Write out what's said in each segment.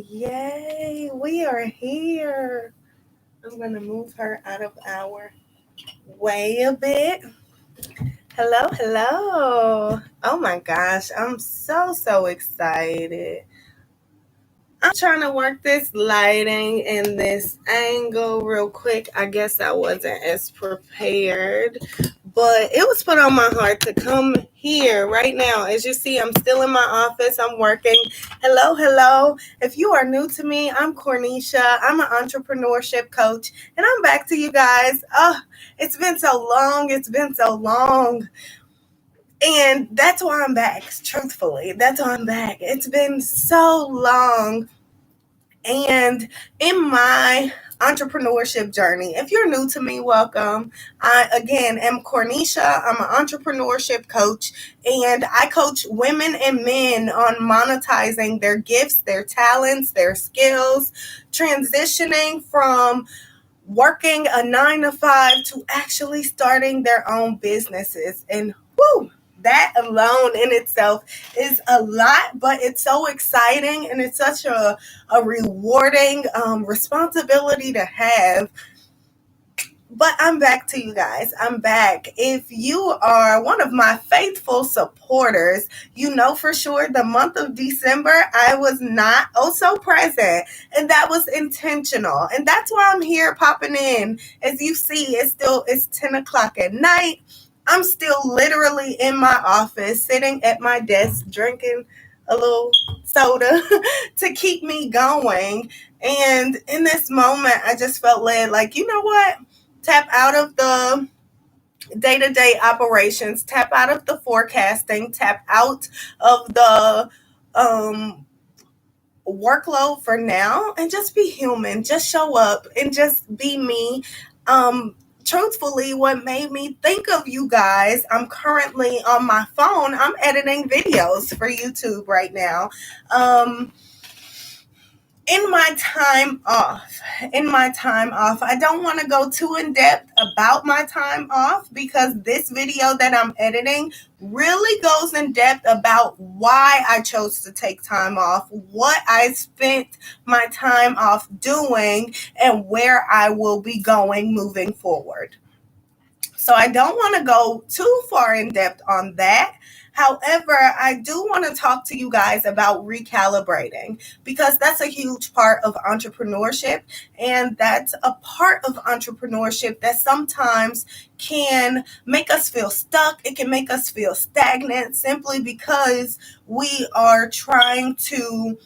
Yay, we are here. I'm going to move her out of our way a bit. Hello, hello. Oh my gosh, I'm so excited. I'm trying to work this lighting and this angle real quick. I guess I wasn't as prepared, but it was put on my heart to come here right now. As you see, I'm still in my office. I'm working. Hello, hello. If you are new to me, I'm Cornisha. I'm an entrepreneurship coach, and I'm back to you guys. Oh, it's been so long. It's been so long. And that's why I'm back, truthfully. That's why I'm back. It's been so long and in my entrepreneurship journey, if you're new to me, welcome. I, again, am Cornisha. I'm an entrepreneurship coach, and I coach women and men on monetizing their gifts, their talents, their skills, transitioning from working a 9 to 5 to actually starting their own businesses. And whoo, that alone in itself is a lot, but it's so exciting and it's such a rewarding responsibility to have. But I'm back to you guys. I'm back. If you are one of my faithful supporters, you know for sure the month of December, I was not so present. And that was intentional. And that's why I'm here popping in. As you see, it's 10 o'clock at night. I'm still literally in my office, sitting at my desk, drinking a little soda to keep me going. And in this moment, I just felt led, like, you know what? Tap out of the day-to-day operations, tap out of the forecasting, tap out of the workload for now, and just be human. Just show up and just be me. Truthfully, what made me think of you guys, I'm currently on my phone. I'm editing videos for YouTube right now. In my time off, I don't want to go too in depth about my time off because this video that I'm editing really goes in depth about why I chose to take time off, what I spent my time off doing, and where I will be going moving forward. So I don't want to go too far in depth on that. However, I do want to talk to you guys about recalibrating because that's a huge part of entrepreneurship. And that's a part of entrepreneurship that sometimes can make us feel stuck. It can make us feel stagnant simply because we are trying to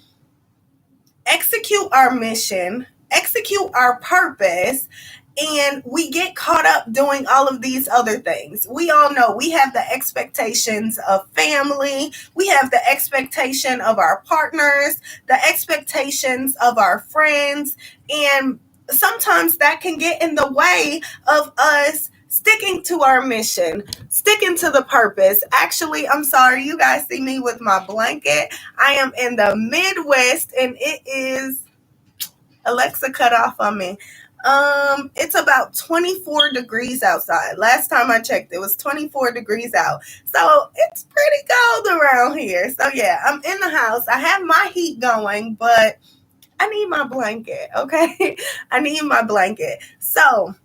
execute our mission, execute our purpose, and we get caught up doing all of these other things. We all know we have the expectations of family, we have the expectation of our partners, the expectations of our friends, and sometimes that can get in the way of us sticking to our mission, sticking to the purpose. Actually, I'm sorry, you guys see me with my blanket. I am in the Midwest and it is, Alexa cut off on me. It's about 24 degrees outside. Last time I checked, it was 24 degrees out. So it's pretty cold around here. So yeah, I'm in the house. I have my heat going, but I need my blanket, okay? I need my blanket. So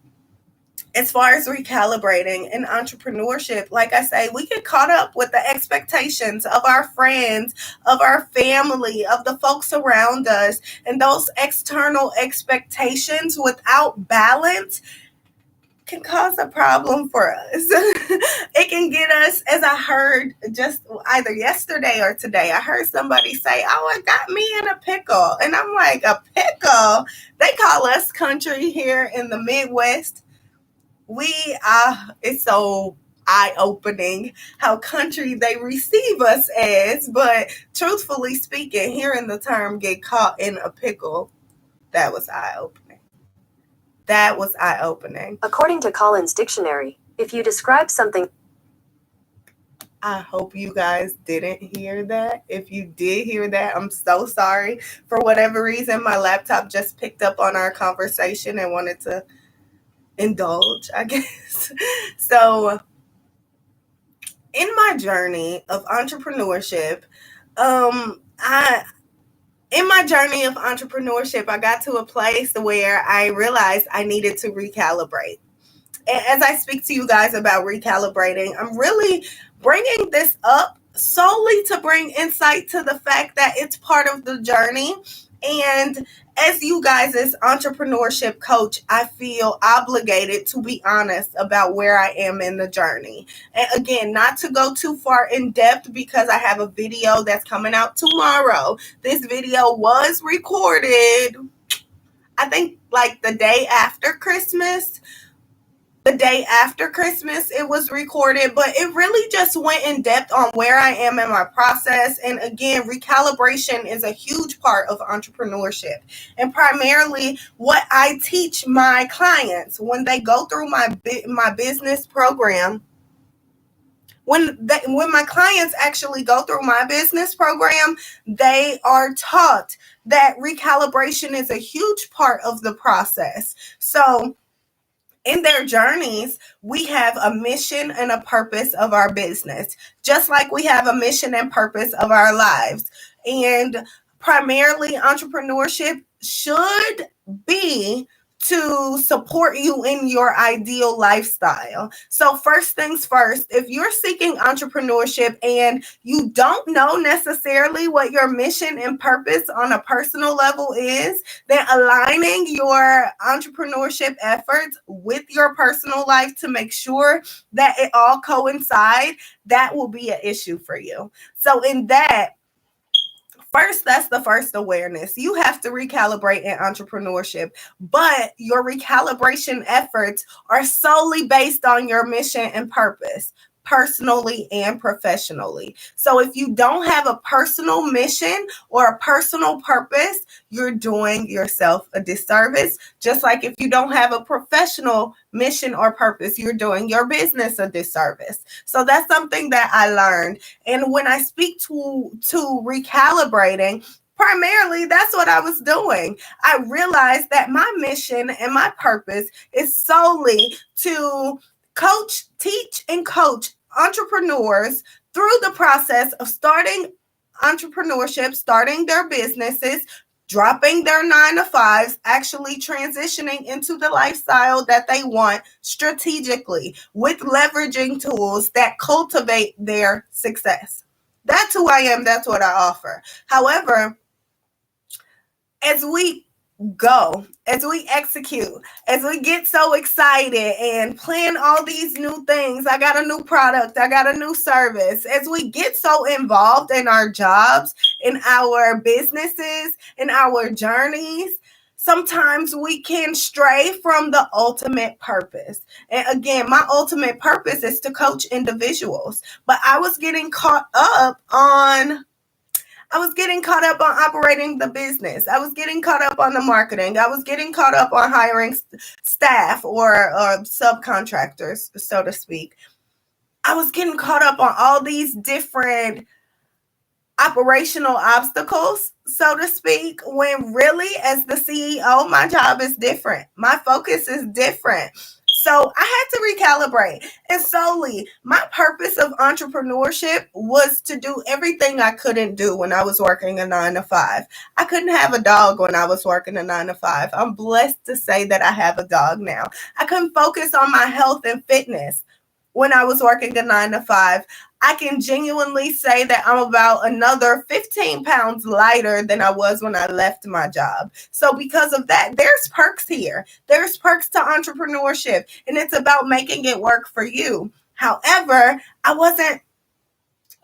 as far as recalibrating in entrepreneurship, like I say, we get caught up with the expectations of our friends, of our family, of the folks around us, and those external expectations without balance can cause a problem for us. It can get us, as I heard just either yesterday or today, I heard somebody say, "Oh, it got me in a pickle." And I'm like, a pickle? They call us country here in the Midwest. It's so eye-opening how country they receive us as, but truthfully speaking, hearing the term "get caught in a pickle," that was eye-opening. That was eye-opening. According to Collins Dictionary, if you describe something... I hope you guys didn't hear that. If you did hear that, I'm so sorry. For whatever reason, my laptop just picked up on our conversation and wanted to indulge, I guess. So in my journey of entrepreneurship, I In my journey of entrepreneurship, I got to a place where I realized I needed to recalibrate. And as I speak to you guys about recalibrating, I'm really bringing this up solely to bring insight to the fact that it's part of the journey. And as you guys, as entrepreneurship coach, I feel obligated to be honest about where I am in the journey. And again, not to go too far in depth because I have a video that's coming out tomorrow. This video was recorded, I think, like the day after Christmas. The day after Christmas it was recorded, but it really just went in depth on where I am in my process. And again, recalibration is a huge part of entrepreneurship, and primarily what I teach my clients when they go through my business program. When my clients actually go through my business program, they are taught that recalibration is a huge part of the process. So in their journeys, we have a mission and a purpose of our business, just like we have a mission and purpose of our lives. And primarily, entrepreneurship should be to support you in your ideal lifestyle. So first things first, if you're seeking entrepreneurship and you don't know necessarily what your mission and purpose on a personal level is, then aligning your entrepreneurship efforts with your personal life to make sure that it all coincide, that will be an issue for you. So in that, first, that's the first awareness. You have to recalibrate in entrepreneurship, but your recalibration efforts are solely based on your mission and purpose, personally and professionally. So if you don't have a personal mission or a personal purpose, you're doing yourself a disservice. Just like if you don't have a professional mission or purpose, you're doing your business a disservice. So that's something that I learned. And when I speak to recalibrating, primarily that's what I was doing. I realized that my mission and my purpose is solely to coach, teach, and coach entrepreneurs through the process of starting entrepreneurship, starting their businesses, dropping their 9 to 5s, actually transitioning into the lifestyle that they want strategically with leveraging tools that cultivate their success. That's who I am. That's what I offer. However, as we as we execute, as we get so excited and plan all these new things, I got a new product, I got a new service, as we get so involved in our jobs, in our businesses, in our journeys, sometimes we can stray from the ultimate purpose. And again, my ultimate purpose is to coach individuals, but I was getting caught up on operating the business. I was getting caught up on the marketing. I was getting caught up on hiring staff or subcontractors, so to speak. I was getting caught up on all these different operational obstacles, so to speak, when really, as the CEO, my job is different. My focus is different. So I had to recalibrate. And solely, my purpose of entrepreneurship was to do everything I couldn't do when I was working a 9 to 5. I couldn't have a dog when I was working a 9 to 5. I'm blessed to say that I have a dog now. I couldn't focus on my health and fitness when I was working a 9 to 5. I can genuinely say that I'm about another 15 pounds lighter than I was when I left my job. So because of that, there's perks here. There's perks to entrepreneurship, and it's about making it work for you. However, I wasn't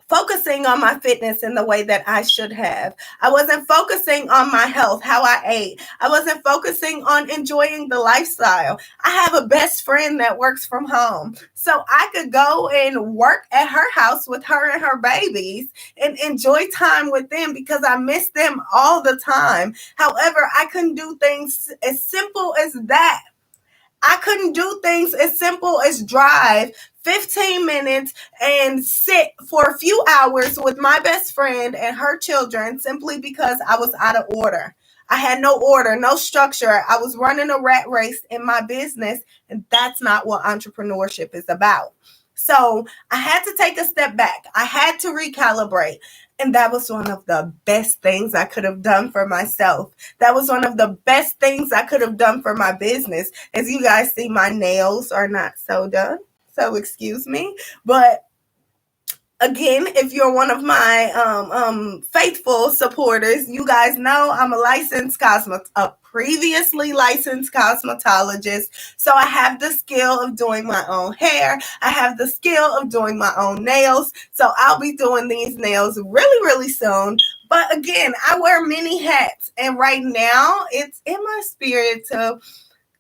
focusing on my fitness in the way that I should have. I wasn't focusing on my health, how I ate. I wasn't focusing on enjoying the lifestyle. I have a best friend that works from home, so I could go and work at her house with her and her babies and enjoy time with them because I miss them all the time. However, I couldn't do things as simple as that. I couldn't do things as simple as drive 15 minutes and sit for a few hours with my best friend and her children simply because I was out of order. I had no order, no structure. I was running a rat race in my business, and that's not what entrepreneurship is about. So I had to take a step back. I had to recalibrate. And that was one of the best things I could have done for myself. That was one of the best things I could have done for my business. As you guys see, my nails are not so done. So excuse me. But again, if you're one of my faithful supporters, you guys know I'm a previously licensed cosmetologist. So I have the skill of doing my own hair. I have the skill of doing my own nails. So I'll be doing these nails really, really soon. But again, I wear many hats. And right now, it's in my spirit to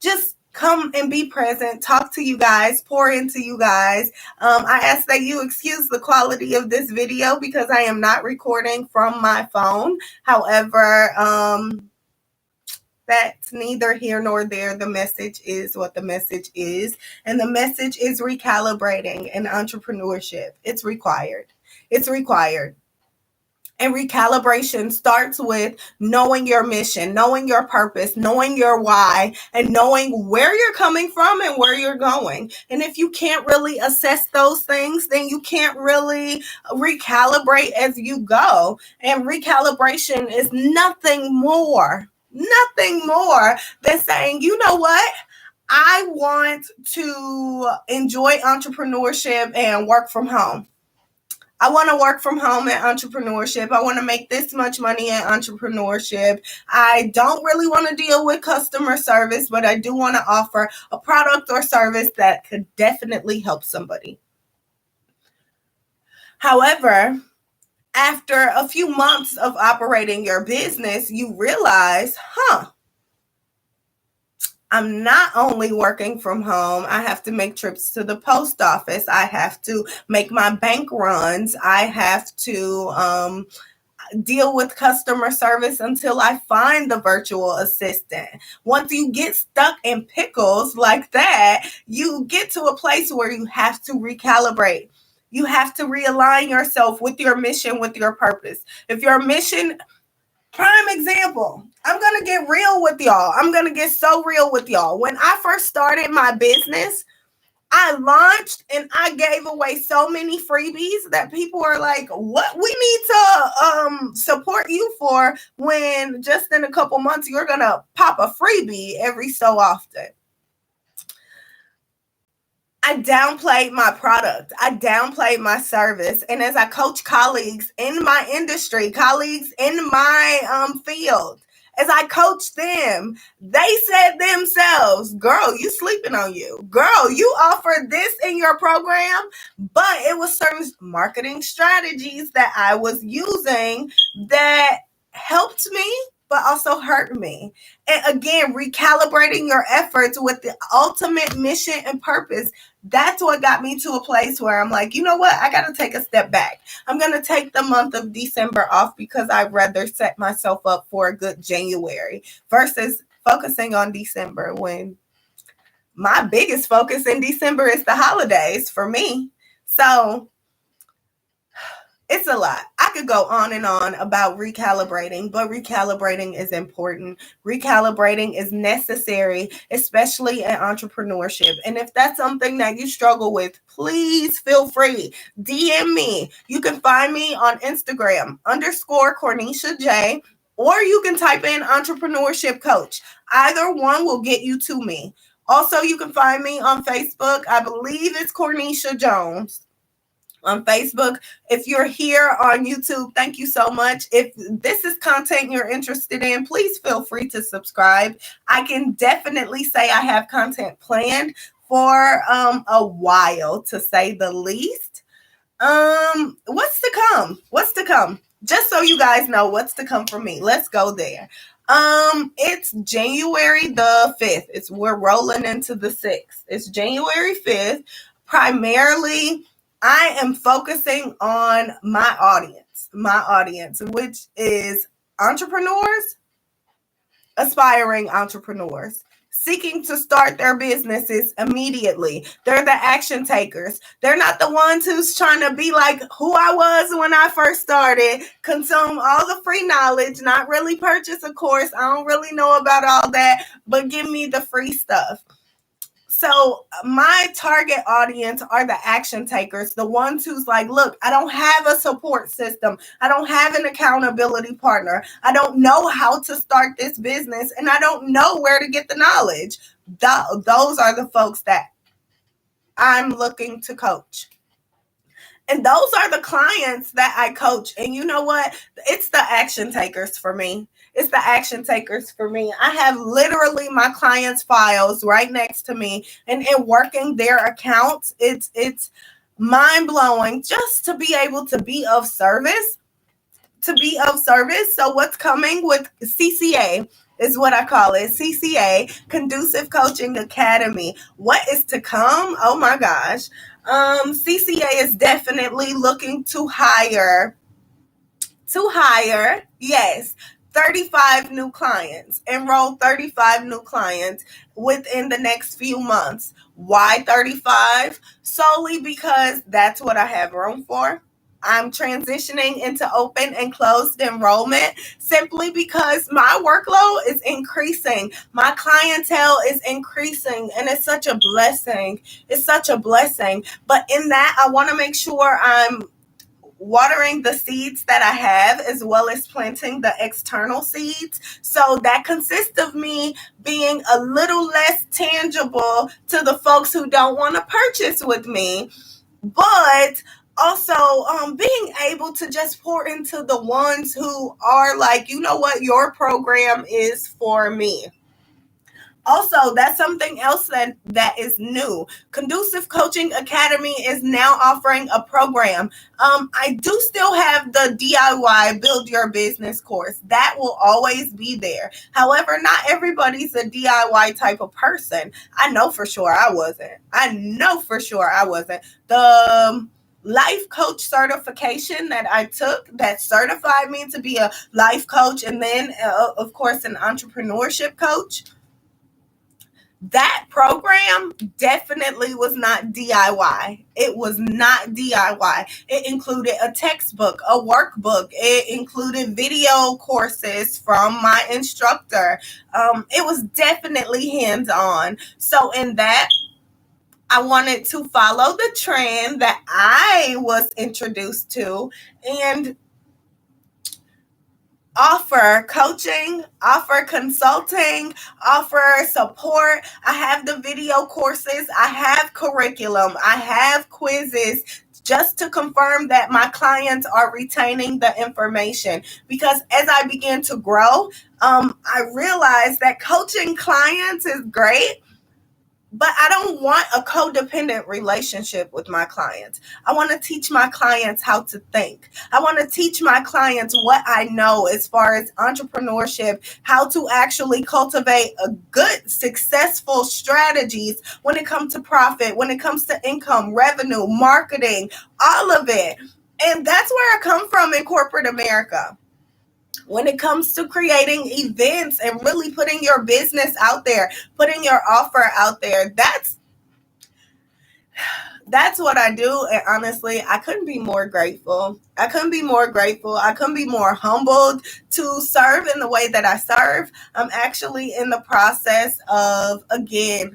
just come and be present, talk to you guys, pour into you guys. I ask that you excuse the quality of this video because I am not recording from my phone. However, that's neither here nor there. The message is what the message is. And the message is recalibrating in entrepreneurship. It's required. It's required. And recalibration starts with knowing your mission, knowing your purpose, knowing your why, and knowing where you're coming from and where you're going. And if you can't really assess those things, then you can't really recalibrate as you go. And recalibration is nothing more than saying, you know what? I want to enjoy entrepreneurship and work from home. I want to work from home in entrepreneurship. I want to make this much money in entrepreneurship. I don't really want to deal with customer service, but I do want to offer a product or service that could definitely help somebody. However, after a few months of operating your business, you realize, I'm not only working from home, I have to make trips to the post office. I have to make my bank runs. I have to deal with customer service until I find the virtual assistant. Once you get stuck in pickles like that, you get to a place where you have to recalibrate. You have to realign yourself with your mission, with your purpose. If your mission, prime example, I'm going to get real with y'all. I'm going to get so real with y'all. When I first started my business, I launched and I gave away so many freebies that people are like, what we need to support you for when just in a couple months you're going to pop a freebie every so often. I downplayed my product. I downplayed my service. And as I coach colleagues in my industry, colleagues in my field, as I coached them, they said themselves, girl, you sleeping on you. Girl, you offer this in your program, but it was certain marketing strategies that I was using that helped me, but also hurt me. And again, recalibrating your efforts with the ultimate mission and purpose. That's what got me to a place where I'm like, you know what? I got to take a step back. I'm going to take the month of December off because I'd rather set myself up for a good January versus focusing on December when my biggest focus in December is the holidays for me. So it's a lot. I could go on and on about recalibrating, but recalibrating is important. Recalibrating is necessary, especially in entrepreneurship. And if that's something that you struggle with, please feel free. DM me. You can find me on Instagram _Cornisha J, or you can type in entrepreneurship coach. Either one will get you to me. Also, you can find me on Facebook. I believe it's Cornisha Jones on Facebook. If you're here on YouTube, thank you so much. If this is content you're interested in, please feel free to subscribe. I can definitely say I have content planned for a while, to say the least. What's to come? What's to come? Just so you guys know what's to come for me. Let's go there. It's January the 5th. We're rolling into the 6th. It's January 5th. Primarily, I am focusing on my audience, which is entrepreneurs, aspiring entrepreneurs, seeking to start their businesses immediately. They're the action takers. They're not the ones who's trying to be like who I was when I first started, consume all the free knowledge, not really purchase a course. I don't really know about all that, but give me the free stuff. So my target audience are the action takers, the ones who's like, look, I don't have a support system. I don't have an accountability partner. I don't know how to start this business, and I don't know where to get the knowledge. Those are the folks that I'm looking to coach. And those are the clients that I coach. And you know what? It's the action takers for me. It's the action takers for me. I have literally my clients' files right next to me, and in working their accounts, it's mind blowing just to be able to be of service. So what's coming with CCA is what I call it. CCA, Conducive Coaching Academy. What is to come? Oh my gosh. CCA is definitely looking to hire, yes, 35 new clients, enroll 35 new clients within the next few months. Why 35? Solely because that's what I have room for. I'm transitioning into open and closed enrollment simply because my workload is increasing. My clientele is increasing, and it's such a blessing. It's such a blessing. But in that, I want to make sure I'm watering the seeds that I have as well as planting the external seeds. So that consists of me being a little less tangible to the folks who don't want to purchase with me, but also being able to just pour into the ones who are like, you know what, your program is for me. Also, that's something else that is new. Conducive Coaching Academy is now offering a program. I do still have the DIY Build Your Business course. That will always be there. However, not everybody's a DIY type of person. I know for sure I wasn't. The life coach certification that I took that certified me to be a life coach, and then, of course, an entrepreneurship coach. That program definitely was not DIY. It was not DIY. It included a textbook, a workbook. It included video courses from my instructor. It was definitely hands-on. So in that, I wanted to follow the trend that I was introduced to and offer coaching, offer consulting, offer support. I have the video courses, I have curriculum, I have quizzes just to confirm that my clients are retaining the information. Because as I began to grow, I realized that coaching clients is great, but I don't want a codependent relationship with my clients. I want to teach my clients how to think. I want to teach my clients what I know as far as entrepreneurship, how to actually cultivate a good, successful strategies when it comes to profit, when it comes to income, revenue, marketing, all of it. And that's where I come from in corporate America. When it comes to creating events and really putting your business out there, putting your offer out there, that's what I do. And honestly, I couldn't be more grateful. I couldn't be more humbled to serve in the way that I serve. I'm actually in the process of, again,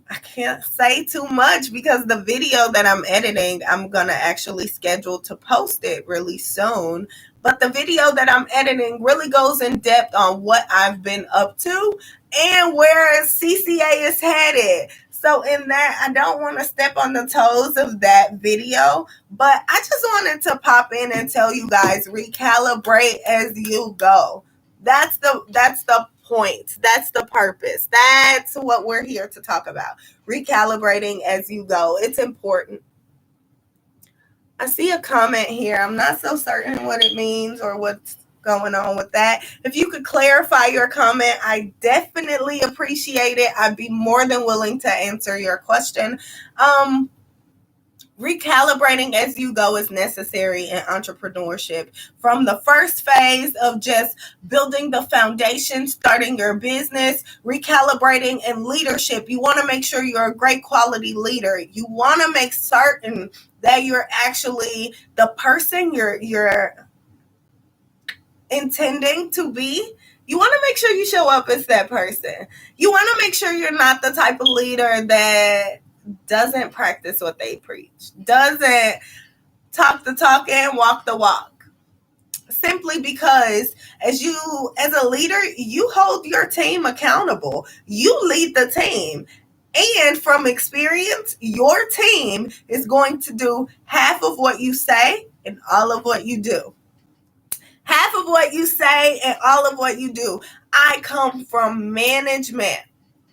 I can't say too much because the video that I'm editing, I'm going to actually schedule to post it really soon. But the video that I'm editing really goes in depth on what I've been up to and where CCA is headed. So in that, I don't want to step on the toes of that video, but I just wanted to pop in and tell you guys, recalibrate as you go. That's the point. That's the purpose. That's what we're here to talk about. Recalibrating as you go. It's important. I see a comment here. I'm not so certain what it means or what's going on with that. If you could clarify your comment, I definitely appreciate it. I'd be more than willing to answer your question. Recalibrating as you go is necessary in entrepreneurship. From the first phase of just building the foundation, starting your business, recalibrating in leadership. You want to make sure you're a great quality leader. You want to make certain that you're actually the person you're intending to be. You want to make sure you show up as that person. You want to make sure you're not the type of leader that doesn't practice what they preach, doesn't talk the talk and walk the walk. Simply because as a leader, you hold your team accountable. You lead the team. And from experience, your team is going to do half of what you say and all of what you do. Half of what you say and all of what you do. I come from management.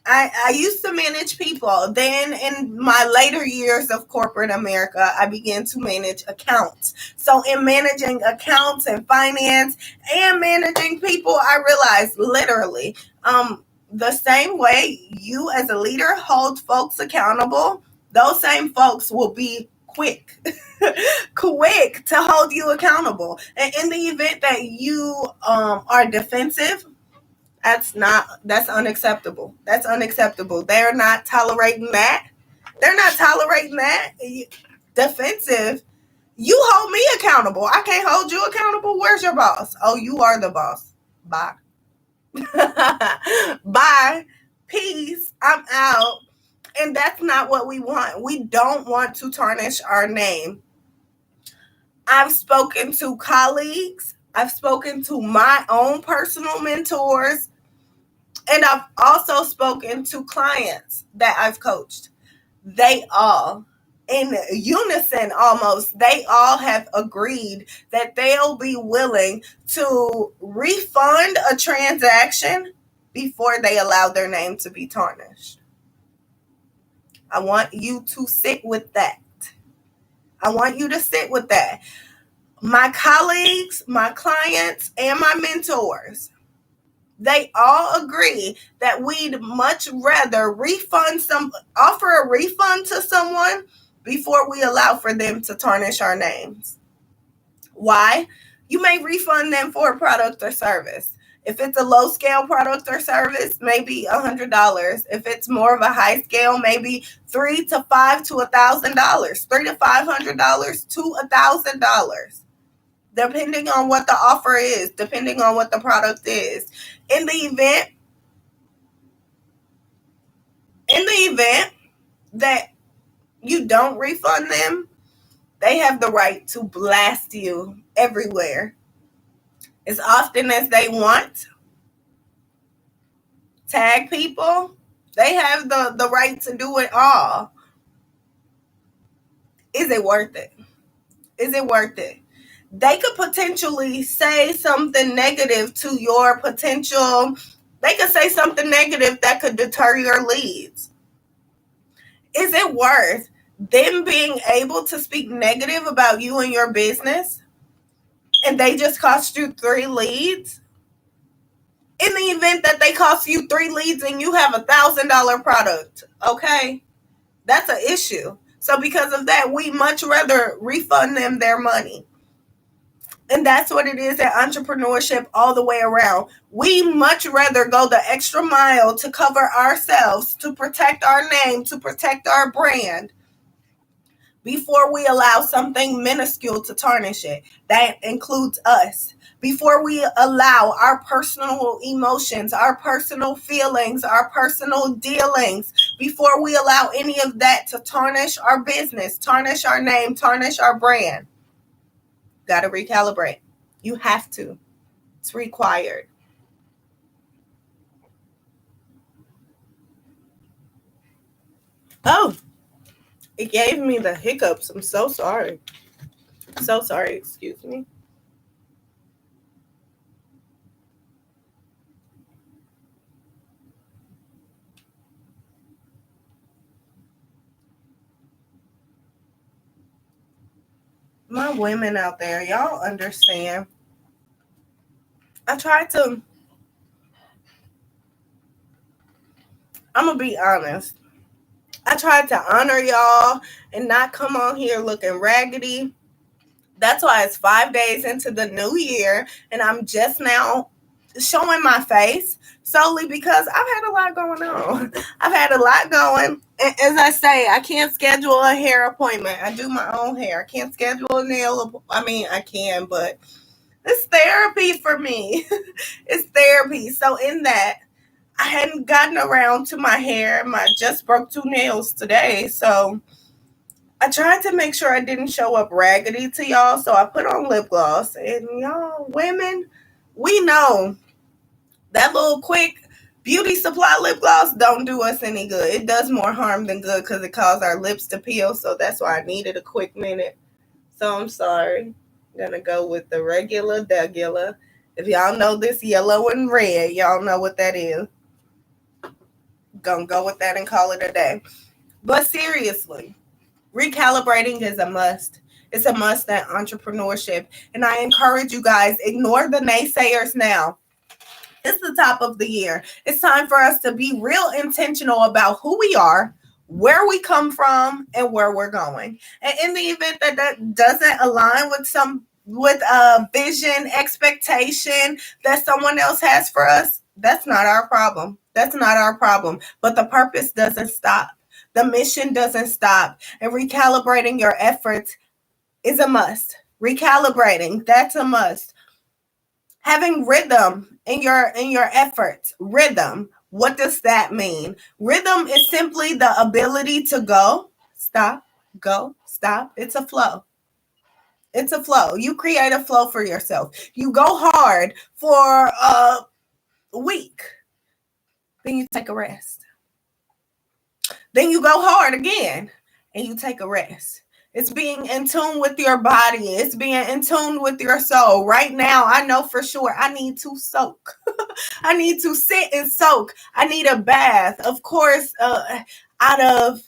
I used to manage people. Then in my later years of corporate America, I began to manage accounts. So in managing accounts and finance and managing people, I realized literally the same way you as a leader hold folks accountable, those same folks will be quick to hold you accountable. And in the event that you are defensive, that's unacceptable. That's unacceptable. They're not tolerating that. Defensive. You hold me accountable. I can't hold you accountable. Where's your boss? Oh, you are the boss. Bye. Bye. Peace. I'm out. And that's not what we want. We don't want to tarnish our name. I've spoken to colleagues. I've spoken to my own personal mentors. And I've also spoken to clients that I've coached. They all, in unison almost, they all have agreed that they'll be willing to refund a transaction before they allow their name to be tarnished. I want you to sit with that. My colleagues, my clients, and my mentors, they all agree that we'd much rather offer a refund to someone before we allow for them to tarnish our names. Why? You may refund them for a product or service. If it's a low scale product or service, maybe $100. If it's more of a high scale, maybe $300 to $500 to $1,000, $300 to $500 to $1,000. Depending on what the offer is, depending on what the product is. In the event that you don't refund them, they have the right to blast you everywhere as often as they want. Tag people. They have the right to do it all. Is it worth it? They could potentially say something negative to your potential. They could say something negative that could deter your leads. Is it worth them being able to speak negative about you and your business and they just cost you 3 leads? In the event that they cost you 3 leads and you have $1,000 product, okay, that's an issue. So because of that, we much rather refund them their money. And that's what it is at entrepreneurship all the way around. We much rather go the extra mile to cover ourselves, to protect our name, to protect our brand, before we allow something minuscule to tarnish it. That includes us. Before we allow our personal emotions, our personal feelings, our personal dealings, before we allow any of that to tarnish our business, tarnish our name, tarnish our brand. Got to recalibrate. You have to. It's required. Oh, it gave me the hiccups. I'm so sorry. Excuse me. My women out there, y'all understand. I'm going to be honest. I tried to honor y'all and not come on here looking raggedy. That's why it's 5 days into the new year and I'm just now showing my face, solely because I've had a lot going on. As I say, I can't schedule a hair appointment. I do my own hair. I can't schedule a nail. I can, but It's therapy for me. It's therapy. So in that, I hadn't gotten around to my hair. I just broke 2 nails today. So I tried to make sure I didn't show up raggedy to y'all. So I put on lip gloss. And y'all, women, we know that little quick beauty supply lip gloss don't do us any good. It does more harm than good because it causes our lips to peel. So that's why I needed a quick minute. So I'm sorry. I'm going to go with the regular Degula. If y'all know this yellow and red, y'all know what that is. Gonna go with that and call it a day. But seriously, recalibrating is a must. It's a must in entrepreneurship. And I encourage you guys, ignore the naysayers now. It's the top of the year. It's time for us to be real intentional about who we are, where we come from, and where we're going. And in the event that that doesn't align with a vision, expectation that someone else has for us, that's not our problem. That's not our problem. But the purpose doesn't stop. The mission doesn't stop. And recalibrating your efforts is a must. Recalibrating, that's a must. Having rhythm in your efforts. Rhythm. What does that mean? Rhythm is simply the ability to go, stop, go, stop. It's a flow. It's a flow. You create a flow for yourself. You go hard for a week. Then you take a rest. Then you go hard again and you take a rest. It's being in tune with your body. It's being in tune with your soul. Right now, I know for sure I need to soak. I need to sit and soak. I need a bath. Of course, out of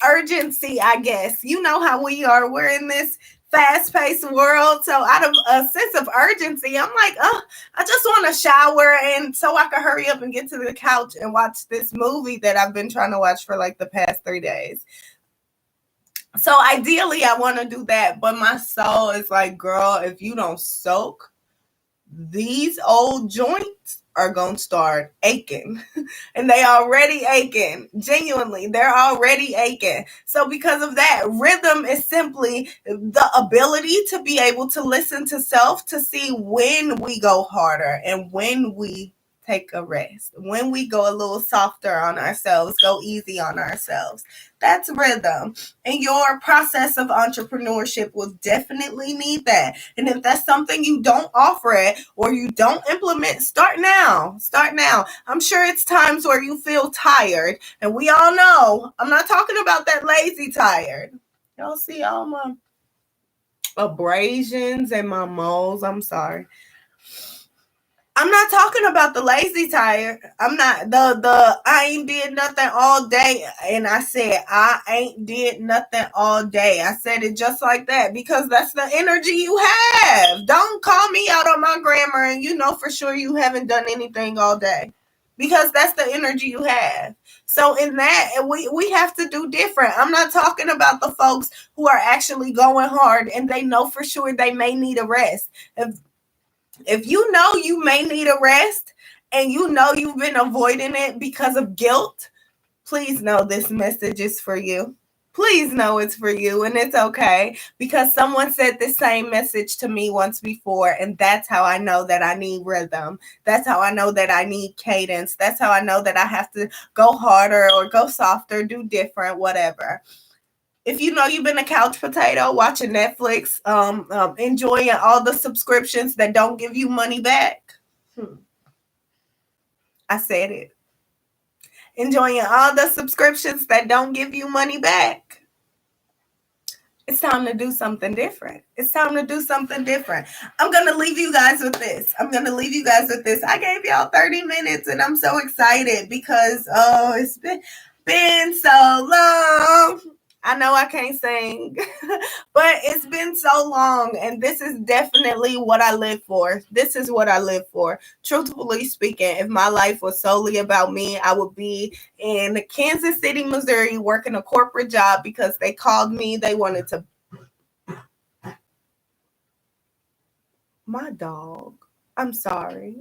urgency, I guess. You know how we are. We're in this fast-paced world. So out of a sense of urgency, I'm like, I just want to shower and so I can hurry up and get to the couch and watch this movie that I've been trying to watch for like the past 3 days. So ideally, I want to do that. But my soul is like, girl, if you don't soak, these old joints are going to start aching. And they already aching. Genuinely, they're already aching. So because of that, rhythm is simply the ability to be able to listen to self, to see when we go harder and when we take a rest, when we go a little softer on ourselves, go easy on ourselves. That's rhythm. And your process of entrepreneurship will definitely need that. And if that's something you don't offer it or you don't implement, start now. Start now. I'm sure it's times where you feel tired. And we all know, I'm not talking about that lazy tired. Y'all see all my abrasions and my moles. I'm sorry. I'm not talking about the lazy tired. I'm not the I ain't did nothing all day. And I said I ain't did nothing all day. I said it just like that because that's the energy you have. Don't call me out on my grammar and you know for sure you haven't done anything all day. Because that's the energy you have. So in that, we have to do different. I'm not talking about the folks who are actually going hard and they know for sure they may need a rest. If you know you may need a rest and you know you've been avoiding it because of guilt, please know this message is for you. Please know it's for you and it's okay because someone said the same message to me once before and that's how I know that I need rhythm. That's how I know that I need cadence. That's how I know that I have to go harder or go softer, do different, whatever. If you know you've been a couch potato watching Netflix, enjoying all the subscriptions that don't give you money back, I said it. Enjoying all the subscriptions that don't give you money back, it's time to do something different. It's time to do something different. I'm going to leave you guys with this. I gave y'all 30 minutes and I'm so excited because, it's been so long. I know I can't sing, but it's been so long, and this is definitely what I live for. This is what I live for. Truthfully speaking, if my life was solely about me, I would be in Kansas City, Missouri, working a corporate job because they called me. They wanted to. My dog. I'm sorry.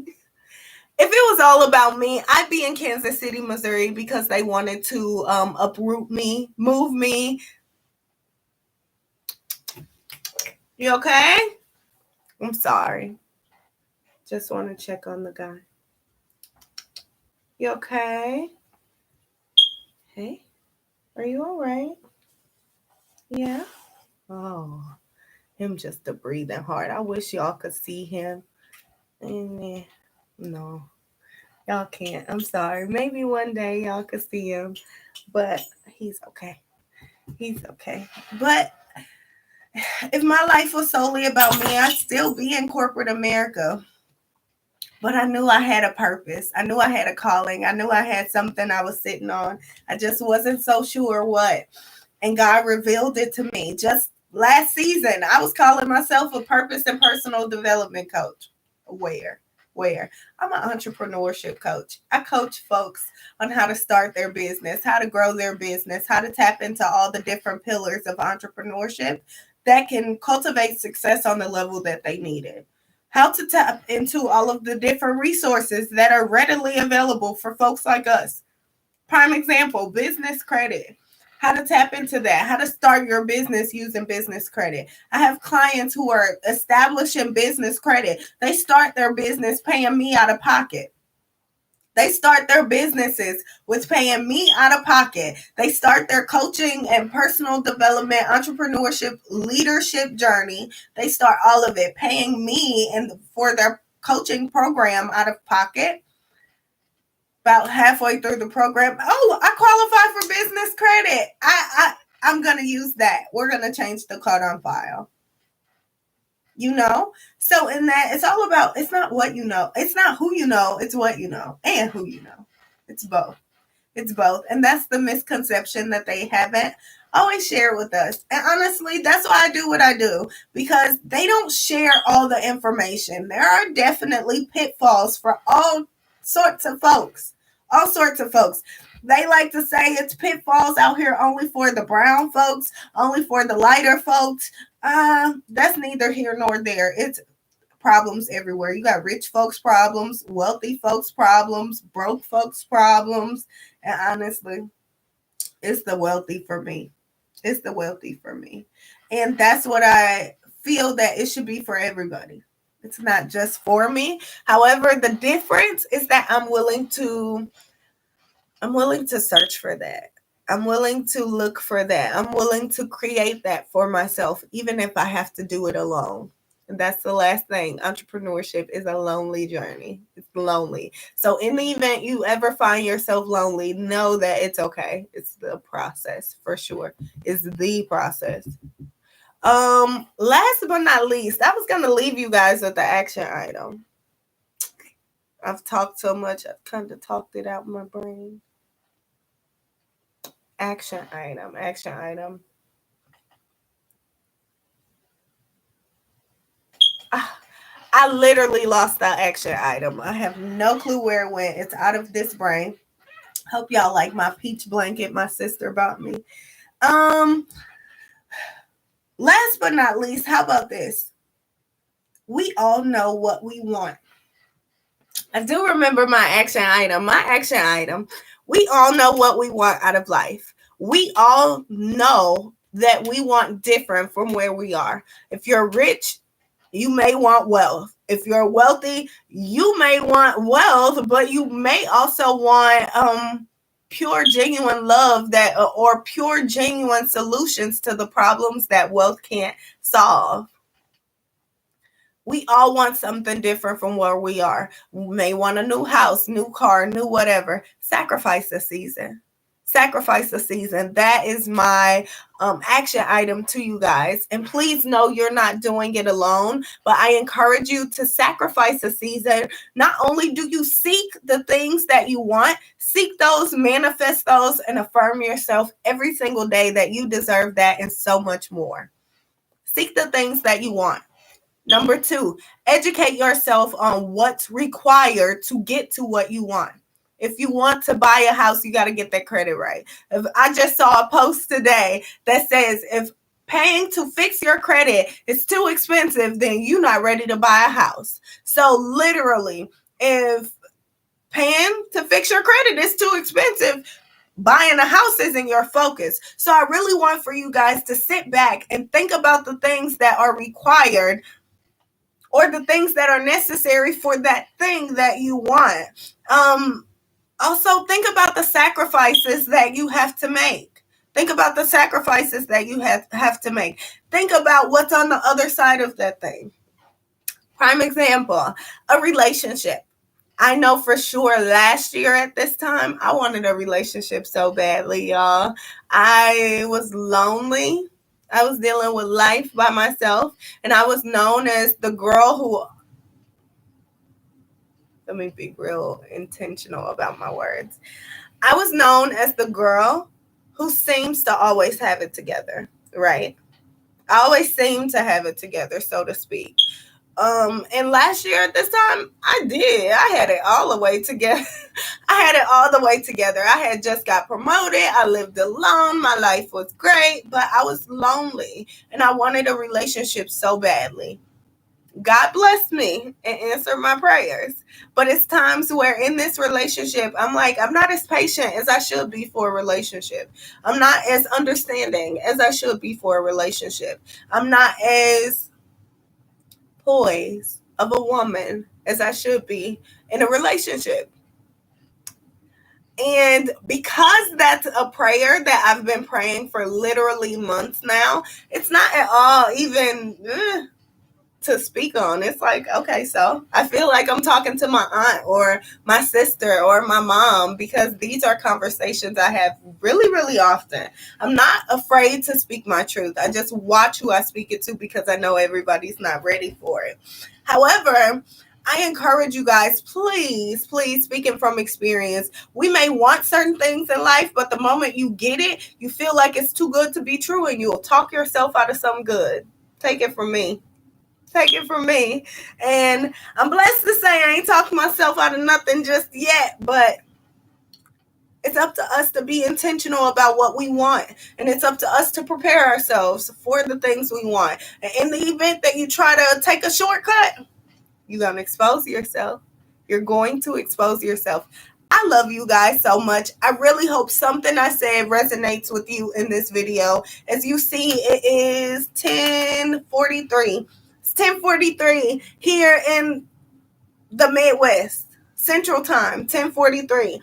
If it was all about me, I'd be in Kansas City, Missouri because they wanted to uproot me, move me. You okay? I'm sorry. Just want to check on the guy. You okay? Hey, are you all right? Yeah? Oh, him just a breathing hard. I wish y'all could see him. And no, y'all can't. I'm sorry. Maybe one day y'all could see him, but he's okay. He's okay. But if my life was solely about me, I'd still be in corporate America. But I knew I had a purpose. I knew I had a calling. I knew I had something I was sitting on. I just wasn't so sure what. And God revealed it to me. Just last season, I was calling myself a purpose and personal development coach. Where? I'm an entrepreneurship coach. I coach folks on how to start their business, how to grow their business, how to tap into all the different pillars of entrepreneurship that can cultivate success on the level that they needed. How to tap into all of the different resources that are readily available for folks like us. Prime example, business credit. How to tap into that, how to start your business using business credit. I have clients who are establishing business credit. They start their business paying me out of pocket. They start their businesses with paying me out of pocket. They start their coaching and personal development, entrepreneurship, leadership journey. They start all of it paying me and for their coaching program out of pocket. About halfway through the program, oh, I qualify for business credit. I'm gonna use that. We're gonna change the card on file. So in that, it's all about. It's not what you know. It's not who you know. It's what you know and who you know. It's both. It's both, and that's the misconception that they haven't always shared with us. And honestly, that's why I do what I do, because they don't share all the information. There are definitely pitfalls for all sorts of folks. All sorts of folks. They like to say it's pitfalls out here only for the brown folks, only for the lighter folks. That's neither here nor there. It's problems everywhere. You got rich folks problems, wealthy folks problems, broke folks problems. And honestly, it's the wealthy for me. It's the wealthy for me. And that's what I feel that it should be for everybody. It's not just for me. However, the difference is that I'm willing to search for that. I'm willing to look for that. I'm willing to create that for myself, even if I have to do it alone. And that's the last thing. Entrepreneurship is a lonely journey. It's lonely. So in the event you ever find yourself lonely, know that it's okay. It's the process for sure. It's the process. Last but not least, I was gonna leave you guys with the action item. I've talked so much, I've kind of talked it out in my brain. Action item. I literally lost that action item. I have no clue where it went. It's out of this brain. Hope y'all like my peach blanket my sister bought me. Last but not least, how about this? We all know what we want. I do remember my action item. We all know what we want out of life. We all know that we want different from where we are. If you're rich, you may want wealth. If you're wealthy, you may want wealth, but you may also want pure, genuine love or pure, genuine solutions to the problems that wealth can't solve. We all want something different from where we are. We may want a new house, new car, new whatever. Sacrifice the season. That is my action item to you guys. And please know you're not doing it alone, but I encourage you to sacrifice a season. Not only do you seek the things that you want, seek those, manifest those, and affirm yourself every single day that you deserve that and so much more. Seek the things that you want. Number 2, educate yourself on what's required to get to what you want. If you want to buy a house, you got to get that credit right. If I just saw a post today that says if paying to fix your credit is too expensive, then you're not ready to buy a house. So literally, if paying to fix your credit is too expensive, buying a house isn't your focus. So I really want for you guys to sit back and think about the things that are required or the things that are necessary for that thing that you want. Also, think about the sacrifices that you have to make. Think about the sacrifices that you have to make. Think about what's on the other side of that thing. Prime example, a relationship. I know for sure last year at this time, I wanted a relationship so badly, y'all. I was lonely. I was dealing with life by myself, and I was known as the girl who, let me be real intentional about my words. I was known as the girl who seems to always have it together, right? I always seem to have it together, so to speak. And last year at this time, I did. I had it all the way together. I had it all the way together. I had just got promoted. I lived alone. My life was great, but I was lonely and I wanted a relationship so badly. God blessed me and answered my prayers. But it's times where in this relationship, I'm like, I'm not as patient as I should be for a relationship. I'm not as understanding as I should be for a relationship. I'm not as poised of a woman as I should be in a relationship. And because that's a prayer that I've been praying for literally months now, it's not at all even to speak on. It's like, okay, so I feel like I'm talking to my aunt or my sister or my mom because these are conversations I have really, really often. I'm not afraid to speak my truth. I just watch who I speak it to because I know everybody's not ready for it. However, I encourage you guys, please, speaking from experience, we may want certain things in life, but the moment you get it, you feel like it's too good to be true and you'll talk yourself out of something good. Take it from me. Take it from me. And I'm blessed to say I ain't talking myself out of nothing just yet, but it's up to us to be intentional about what we want. And it's up to us to prepare ourselves for the things we want. And in the event that you try to take a shortcut, you're going to expose yourself. You're going to expose yourself. I love you guys so much. I really hope something I said resonates with you in this video. As you see, it is 10:43. It's 10:43 here in the Midwest, Central Time, 10:43.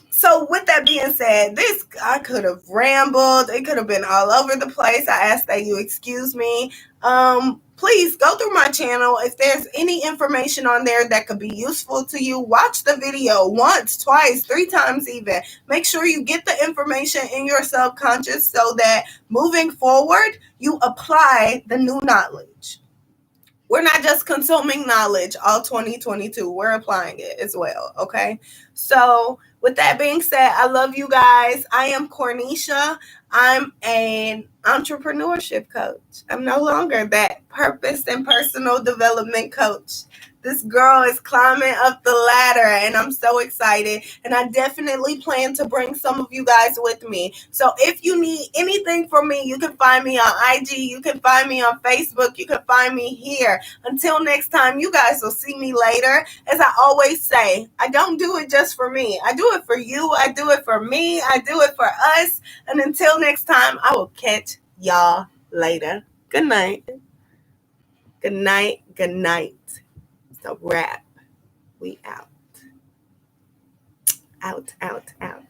So with that being said, I could have rambled. It could have been all over the place. I ask that you excuse me. Please go through my channel. If there's any information on there that could be useful to you, watch the video once, twice, 3 times even. Make sure you get the information in your subconscious so that moving forward, you apply the new knowledge. We're not just consuming knowledge all 2022. We're applying it as well, okay? So with that being said, I love you guys. I am Cornisha. I'm an entrepreneurship coach. I'm no longer that purpose and personal development coach. This girl is climbing up the ladder and I'm so excited. And I definitely plan to bring some of you guys with me. So if you need anything from me, you can find me on IG. You can find me on Facebook. You can find me here. Until next time, you guys will see me later. As I always say, I don't do it just for me. I do it for you. I do it for me. I do it for us. And until next time, I will catch y'all later. Good night. Good night. Good night. It's a wrap. We out. Out, out, out.